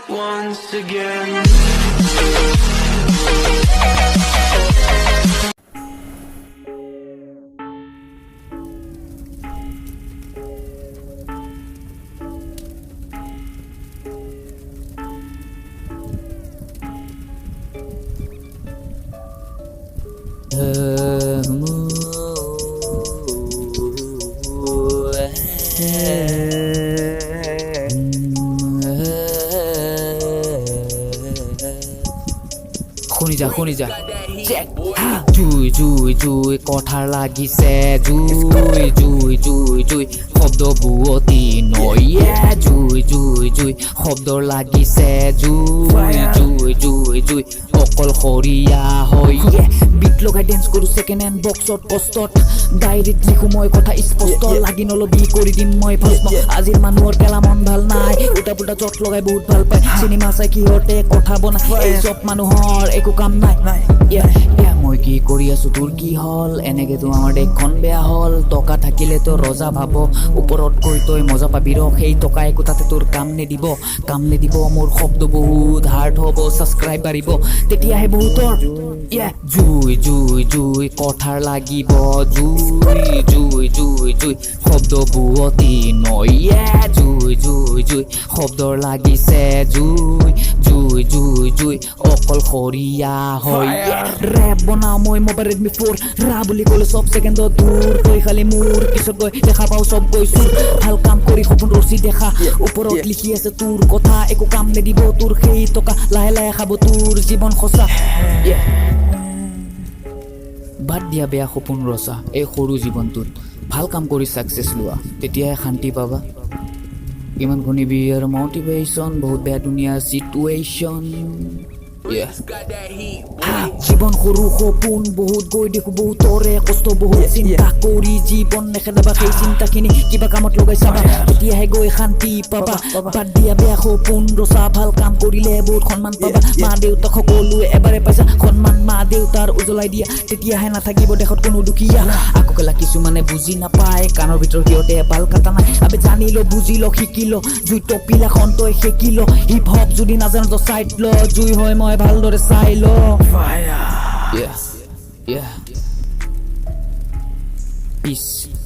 once again. শুনি যা জুই জুই জুই কথাৰ লাগিছে জুই জুই জুই জুই শব্দ বুৱতী নয়ে জুই জুই জুই শব্দৰ লাগিছে জুই জুই জুই জুই অকলশৰীয়া হৈ বিট লগাই ডেন্স কৰোঁ ছেকেণ্ড হেণ্ড বক্সত কষ্টত ডায়েৰীত লিখোঁ মই কথা স্পষ্ট লাগি নলবি কৰি দিম মই ভস্ম আজিৰ মানুহৰ কেলা মন ভাল নাই উল্টা পুল্টা জট লগাই বহুত ভাল পায় চিনেমা চাই কিহতে কথা বনাই চব মানুহৰ একো কাম নাই মই কি কৰি আছো তোৰ কি হল এনেকেতো আমাৰ দেশখন বেয়া হল টকা থাকিলেতো ৰজা ভাব ওপৰত গৈ তই মজা পাবি ৰ সেই টকা একো তাতে তোৰ কাম নিদিব মোৰ শব্দ বহুত হাৰ্ড হ'ব ছাবস্ক্ৰাইব বাঢ়িব তেতিয়াহে বহুতৰ জুই জুই জুই কথাৰ লাগিব জুই জুই জুই জুই শব্দ বুৱতী নয়ে জুই জুই জুই শব্দৰ লাগিছে জুই জুই জুই জুই অকলশৰীয়া হৈ ৰেপ বনাওঁ মই মোবাইল ৰেডমি 4 ৰা বুলি ক'লে চব ছেকেণ্ডত দূৰ তই খালি মোৰ পিছত গৈ দেখা পাওঁ চব গৈছো ভাল কাম কৰি সপোন ৰচি দেখা ওপৰত লিখি আছে তোৰ কথা একো কাম নিদিব তোৰ সেই টকা লাহে লাহে খাব তোৰ জীৱন সঁচা বাদ দিয়া বেয়া সপোন ৰচা এই সৰু জীৱনটোত ভাল কাম কৰি ছাকচেছ লোৱা তেতিয়াহে শান্তি পাবা ইমান শুনিবি আৰু মটিভেশ্যন বহুত বেয়া দুনিয়া চিটুৱেশ্যন জীৱন সৰু সপোন বহুত গৈ দেখো বহুতৰে কষ্ট বহুত চিন্তা কৰি জীৱন নেখেদাবা সেই চিন্তাখিনি কিবা কামত লগাই চাবা তেতিয়াহে গৈ শান্তি পাবা বাদ দিয়া বেয়া সপোন ৰচা ভাল কাম কৰিলে বহুত সন্মান পাবা মা দেউতাক সকলোৱে এবাৰে পাইছা সন্মান মা দেউতাৰ উজ্বলাই দিয়া তেতিয়াহে নাথাকিব দেশত কোনো দুখীয়া আকৌ কেলা কিছুমানে বুজি নাপায় কাণৰ ভিতৰত সিহঁতে ভাল কাটা নাই আবে জানিল বুজিল শিকিল জুই টপিলাখন তই সেকিল হিপ হপ যদি নাজানো তো চাইড ল জুই হয় মই ভালদৰে চাই ল Peace.